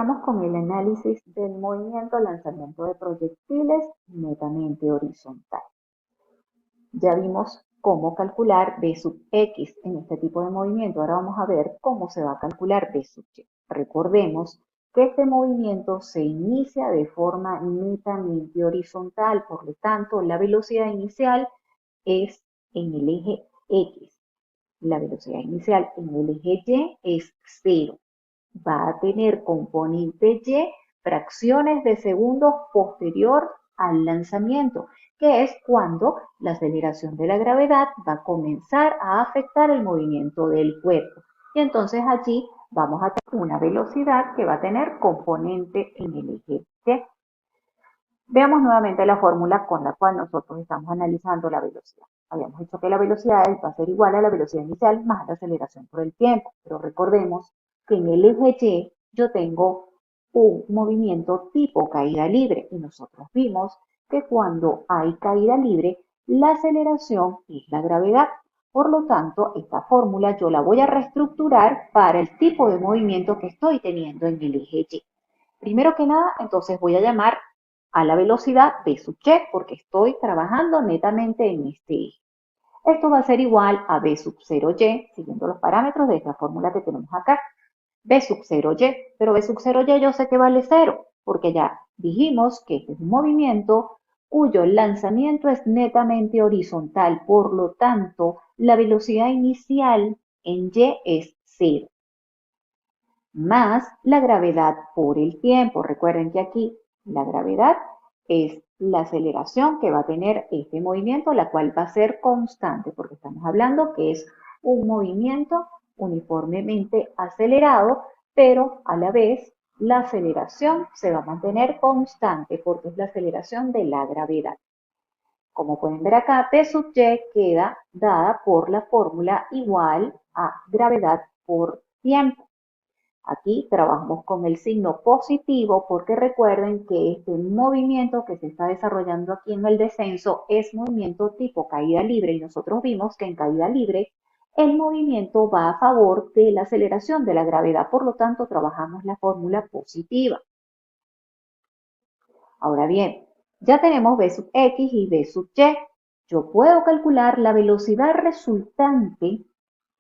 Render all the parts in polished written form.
Continuamos con el análisis del movimiento lanzamiento de proyectiles netamente horizontal. Ya vimos cómo calcular B sub X en este tipo de movimiento. Ahora vamos a ver cómo se va a calcular B sub Y. Recordemos que este movimiento se inicia de forma netamente horizontal, por lo tanto, la velocidad inicial es en el eje X. La velocidad inicial en el eje Y es 0. Va a tener componente Y fracciones de segundos posterior al lanzamiento, que es cuando la aceleración de la gravedad va a comenzar a afectar el movimiento del cuerpo. Y entonces allí vamos a tener una velocidad que va a tener componente en el eje Y. Veamos nuevamente la fórmula con la cual nosotros estamos analizando la velocidad. Habíamos dicho que la velocidad va a ser igual a la velocidad inicial más la aceleración por el tiempo, pero recordemos que en el eje Y yo tengo un movimiento tipo caída libre y nosotros vimos que cuando hay caída libre, la aceleración es la gravedad. Por lo tanto, esta fórmula yo la voy a reestructurar para el tipo de movimiento que estoy teniendo en el eje Y. Primero que nada, entonces voy a llamar a la velocidad B sub Y porque estoy trabajando netamente en este eje. Esto va a ser igual a B sub 0Y, siguiendo los parámetros de esta fórmula que tenemos acá. B sub 0Y, pero B sub 0Y yo sé que vale 0, porque ya dijimos que este es un movimiento cuyo lanzamiento es netamente horizontal, por lo tanto, la velocidad inicial en Y es 0 más la gravedad por el tiempo. Recuerden que aquí la gravedad es la aceleración que va a tener este movimiento, la cual va a ser constante, porque estamos hablando que es un movimiento uniformemente acelerado, pero a la vez la aceleración se va a mantener constante porque es la aceleración de la gravedad. Como pueden ver acá, P sub Y queda dada por la fórmula igual a gravedad por tiempo. Aquí trabajamos con el signo positivo porque recuerden que este movimiento que se está desarrollando aquí en el descenso es movimiento tipo caída libre y nosotros vimos que en caída libre el movimiento va a favor de la aceleración de la gravedad, por lo tanto trabajamos la fórmula positiva. Ahora bien, ya tenemos B sub X y B sub Y. Yo puedo calcular la velocidad resultante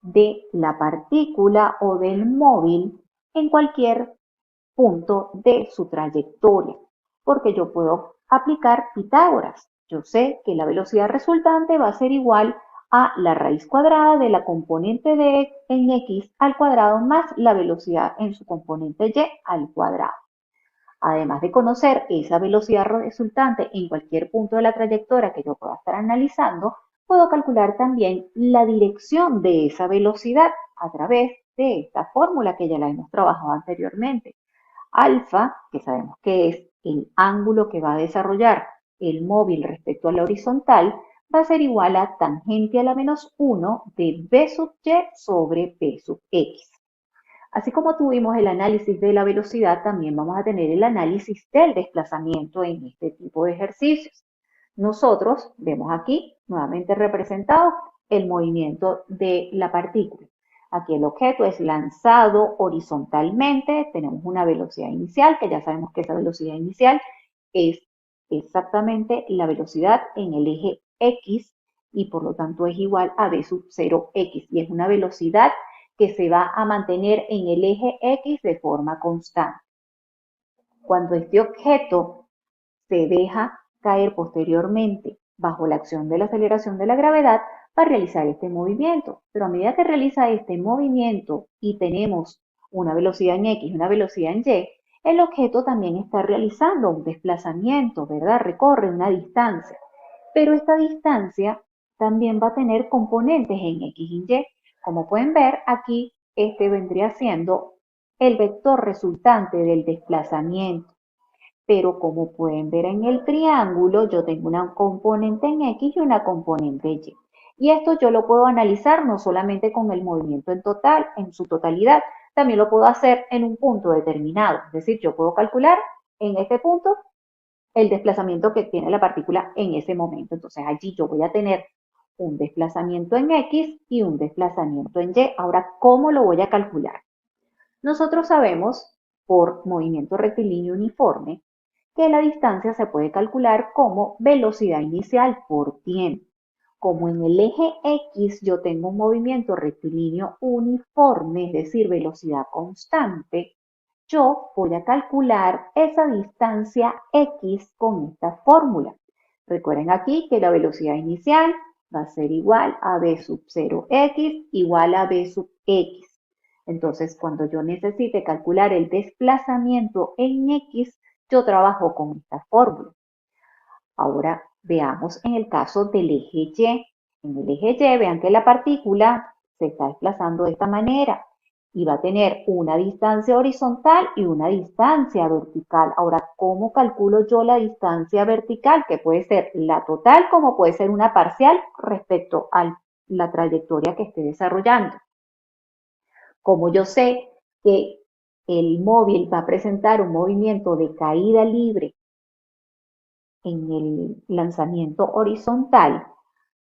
de la partícula o del móvil en cualquier punto de su trayectoria, porque yo puedo aplicar Pitágoras. Yo sé que la velocidad resultante va a ser igual a la raíz cuadrada de la componente de en X al cuadrado más la velocidad en su componente Y al cuadrado. Además de conocer esa velocidad resultante en cualquier punto de la trayectoria que yo pueda estar analizando, puedo calcular también la dirección de esa velocidad a través de esta fórmula que ya la hemos trabajado anteriormente. Alfa, que sabemos que es el ángulo que va a desarrollar el móvil respecto a la horizontal, va a ser igual a tangente a la menos 1 de B sub Y sobre B sub X. Así como tuvimos el análisis de la velocidad, también vamos a tener el análisis del desplazamiento en este tipo de ejercicios. Nosotros vemos aquí, nuevamente representado, el movimiento de la partícula. Aquí el objeto es lanzado horizontalmente, tenemos una velocidad inicial, que ya sabemos que esa velocidad inicial es exactamente la velocidad en el eje X y por lo tanto es igual a v sub 0x y es una velocidad que se va a mantener en el eje X de forma constante. Cuando este objeto se deja caer posteriormente bajo la acción de la aceleración de la gravedad, va a realizar este movimiento. Pero a medida que realiza este movimiento y tenemos una velocidad en X y una velocidad en Y, el objeto también está realizando un desplazamiento, ¿verdad? Recorre una distancia. Pero esta distancia también va a tener componentes en X y Y. Como pueden ver, aquí este vendría siendo el vector resultante del desplazamiento. Pero como pueden ver en el triángulo, yo tengo una componente en X y una componente Y. Y esto yo lo puedo analizar no solamente con el movimiento en su totalidad, también lo puedo hacer en un punto determinado. Es decir, yo puedo calcular en este punto el desplazamiento que tiene la partícula en ese momento. Entonces allí yo voy a tener un desplazamiento en X y un desplazamiento en Y. Ahora, ¿cómo lo voy a calcular? Nosotros sabemos por movimiento rectilíneo uniforme, que la distancia se puede calcular como velocidad inicial por tiempo. Como en el eje X yo tengo un movimiento rectilíneo uniforme, es decir, velocidad constante, yo voy a calcular esa distancia X con esta fórmula. Recuerden aquí que la velocidad inicial va a ser igual a v sub 0x igual a v sub x. Entonces, cuando yo necesite calcular el desplazamiento en x, yo trabajo con esta fórmula. Ahora veamos en el caso del eje Y. En el eje Y, vean que la partícula se está desplazando de esta manera y va a tener una distancia horizontal y una distancia vertical. Ahora, ¿cómo calculo yo la distancia vertical? Que puede ser la total como puede ser una parcial respecto a la trayectoria que esté desarrollando. Como yo sé que el móvil va a presentar un movimiento de caída libre en el lanzamiento horizontal,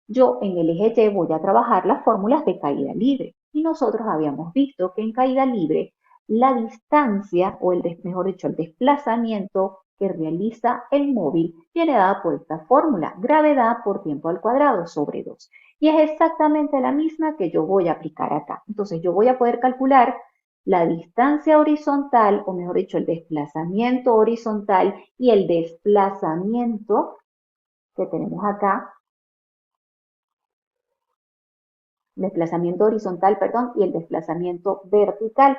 yo en el eje Y voy a trabajar las fórmulas de caída libre. Y nosotros habíamos visto que en caída libre la distancia, o mejor dicho, el desplazamiento que realiza el móvil viene dada por esta fórmula, gravedad por tiempo al cuadrado sobre 2. Y es exactamente la misma que yo voy a aplicar acá. Entonces yo voy a poder calcular la distancia horizontal, o mejor dicho, el desplazamiento horizontal y el desplazamiento que tenemos acá, desplazamiento horizontal, perdón, y el desplazamiento vertical.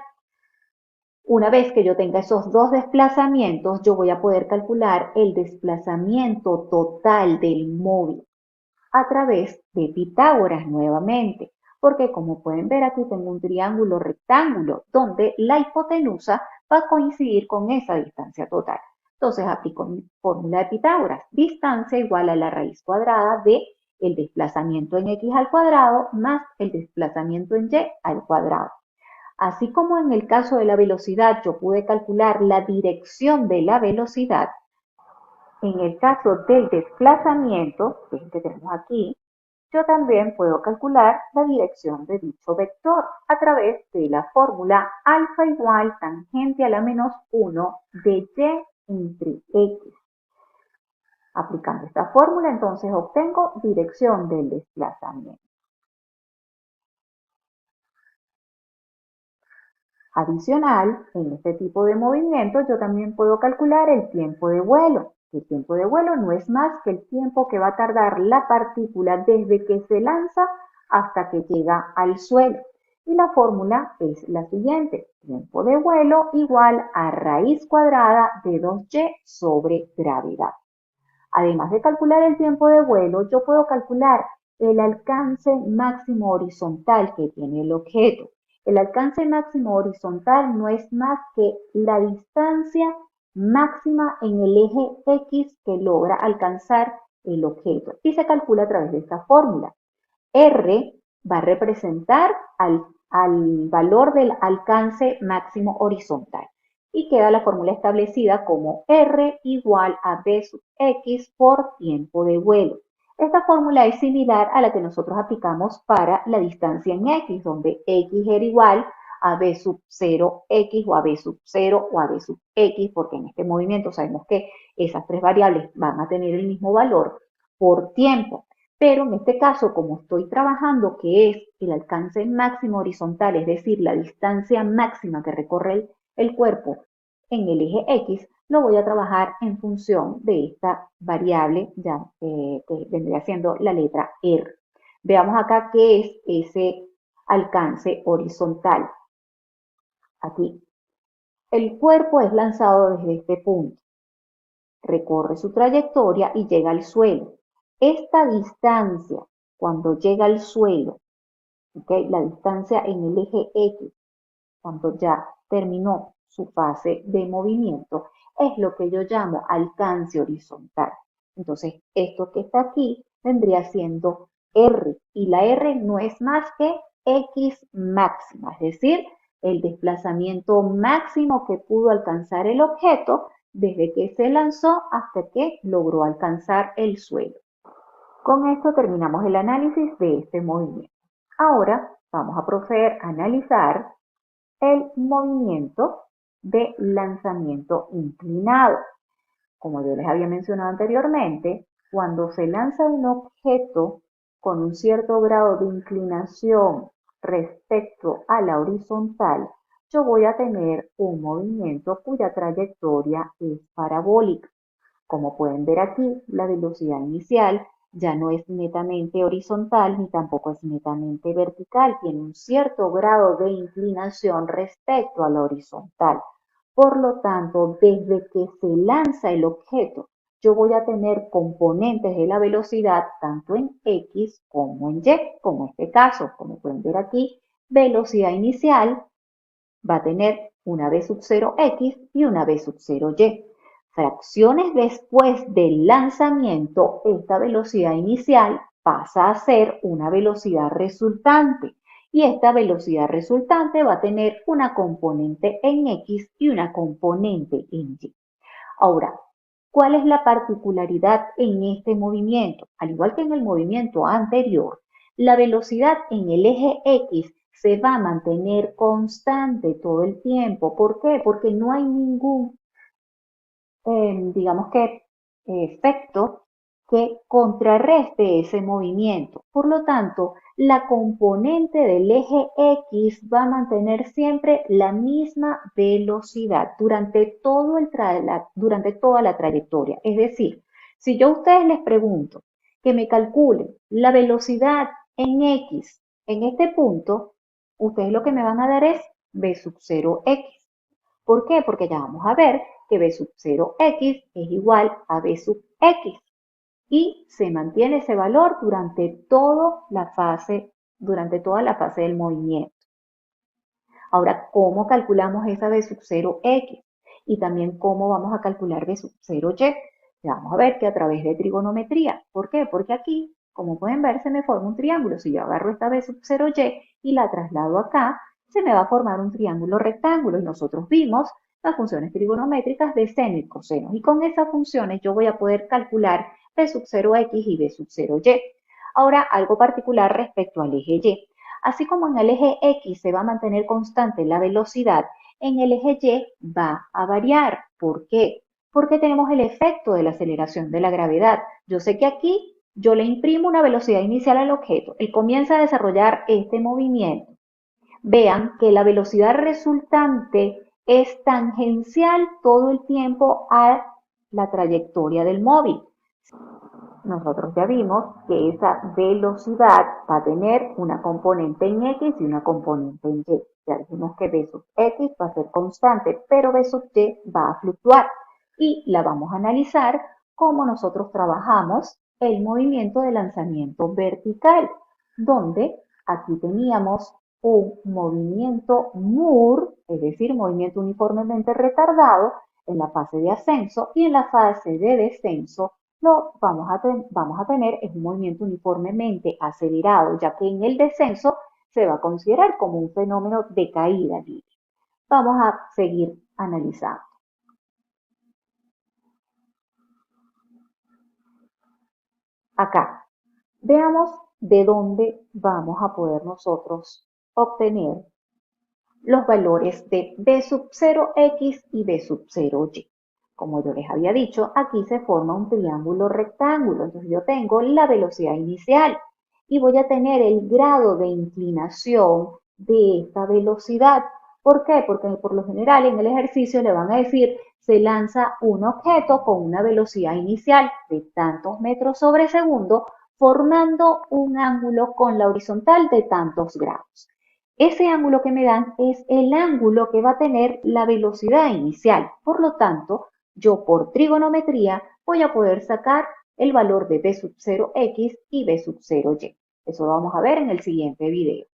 Una vez que yo tenga esos dos desplazamientos, yo voy a poder calcular el desplazamiento total del móvil a través de Pitágoras nuevamente, porque como pueden ver aquí tengo un triángulo rectángulo donde la hipotenusa va a coincidir con esa distancia total. Entonces aplico mi fórmula de Pitágoras, distancia igual a la raíz cuadrada de el desplazamiento en x al cuadrado más el desplazamiento en y al cuadrado. Así como en el caso de la velocidad yo pude calcular la dirección de la velocidad, en el caso del desplazamiento, que es el que tenemos aquí, yo también puedo calcular la dirección de dicho vector a través de la fórmula alfa igual tangente a la menos 1 de y entre x. Aplicando esta fórmula, entonces obtengo dirección del desplazamiento. Adicional, en este tipo de movimientos yo también puedo calcular el tiempo de vuelo. El tiempo de vuelo no es más que el tiempo que va a tardar la partícula desde que se lanza hasta que llega al suelo. Y la fórmula es la siguiente: tiempo de vuelo igual a raíz cuadrada de 2y sobre gravedad. Además de calcular el tiempo de vuelo, yo puedo calcular el alcance máximo horizontal que tiene el objeto. El alcance máximo horizontal no es más que la distancia máxima en el eje X que logra alcanzar el objeto y se calcula a través de esta fórmula. R va a representar al valor del alcance máximo horizontal y queda la fórmula establecida como R igual a v sub x por tiempo de vuelo. Esta fórmula es similar a la que nosotros aplicamos para la distancia en x, donde x era igual a v sub 0x o a v sub 0 o a v sub x, porque en este movimiento sabemos que esas tres variables van a tener el mismo valor por tiempo. Pero en este caso, como estoy trabajando que es el alcance máximo horizontal, es decir, la distancia máxima que recorre el cuerpo en el eje X, lo voy a trabajar en función de esta variable ya, que vendría siendo la letra R. Veamos acá qué es ese alcance horizontal. Aquí. El cuerpo es lanzado desde este punto, recorre su trayectoria y llega al suelo. Esta distancia, cuando llega al suelo, ¿okay? La distancia en el eje X, cuando ya terminó su fase de movimiento, es lo que yo llamo alcance horizontal. Entonces, esto que está aquí vendría siendo R, y la R no es más que X máxima, es decir, el desplazamiento máximo que pudo alcanzar el objeto desde que se lanzó hasta que logró alcanzar el suelo. Con esto terminamos el análisis de este movimiento. Ahora vamos a proceder a analizar el movimiento de lanzamiento inclinado. Como yo les había mencionado anteriormente, cuando se lanza un objeto con un cierto grado de inclinación respecto a la horizontal, yo voy a tener un movimiento cuya trayectoria es parabólica. Como pueden ver aquí, la velocidad inicial ya no es netamente horizontal ni tampoco es netamente vertical, tiene un cierto grado de inclinación respecto a la horizontal. Por lo tanto, desde que se lanza el objeto, yo voy a tener componentes de la velocidad tanto en X como en Y, como en este caso, como pueden ver aquí, velocidad inicial va a tener una v sub 0x y una v sub 0y. Fracciones después del lanzamiento, esta velocidad inicial pasa a ser una velocidad resultante y esta velocidad resultante va a tener una componente en X y una componente en Y. Ahora, ¿cuál es la particularidad en este movimiento? Al igual que en el movimiento anterior, la velocidad en el eje X se va a mantener constante todo el tiempo. ¿Por qué? Porque no hay ningún, digamos que, efecto que contrarreste ese movimiento. Por lo tanto, la componente del eje X va a mantener siempre la misma velocidad durante toda la trayectoria. Es decir, si yo a ustedes les pregunto que me calculen la velocidad en X en este punto, ustedes lo que me van a dar es v sub 0x. ¿Por qué? Porque ya vamos a ver que b sub 0x es igual a b sub x y se mantiene ese valor durante toda la fase del movimiento. Ahora, ¿cómo calculamos esa b sub 0x? Y también cómo vamos a calcular b sub 0y. Ya vamos a ver que a través de trigonometría. ¿Por qué? Porque aquí, como pueden ver, se me forma un triángulo. Si yo agarro esta b sub 0y y la traslado acá, se me va a formar un triángulo rectángulo. Y nosotros vimos las funciones trigonométricas de seno y coseno. Y con esas funciones yo voy a poder calcular b sub 0x y b sub 0y. Ahora, algo particular respecto al eje y. Así como en el eje X se va a mantener constante la velocidad, en el eje Y va a variar. ¿Por qué? Porque tenemos el efecto de la aceleración de la gravedad. Yo sé que aquí yo le imprimo una velocidad inicial al objeto. Él comienza a desarrollar este movimiento. Vean que la velocidad resultante es tangencial todo el tiempo a la trayectoria del móvil. Nosotros ya vimos que esa velocidad va a tener una componente en X y una componente en Y. Ya dijimos que B sub X va a ser constante, pero B sub Y va a fluctuar. Y la vamos a analizar cómo nosotros trabajamos el movimiento de lanzamiento vertical, donde aquí teníamos un movimiento MUR, es decir, movimiento uniformemente retardado en la fase de ascenso y en la fase de descenso vamos a tener es un movimiento uniformemente acelerado, ya que en el descenso se va a considerar como un fenómeno de caída libre. Vamos a seguir analizando. Acá, veamos de dónde vamos a poder nosotros obtener los valores de b sub 0x y b sub 0y. Como yo les había dicho, aquí se forma un triángulo rectángulo. Entonces yo tengo la velocidad inicial y voy a tener el grado de inclinación de esta velocidad. ¿Por qué? Porque por lo general en el ejercicio le van a decir se lanza un objeto con una velocidad inicial de tantos metros sobre segundo formando un ángulo con la horizontal de tantos grados. Ese ángulo que me dan es el ángulo que va a tener la velocidad inicial. Por lo tanto, yo por trigonometría voy a poder sacar el valor de b sub 0x y b sub 0y. Eso lo vamos a ver en el siguiente video.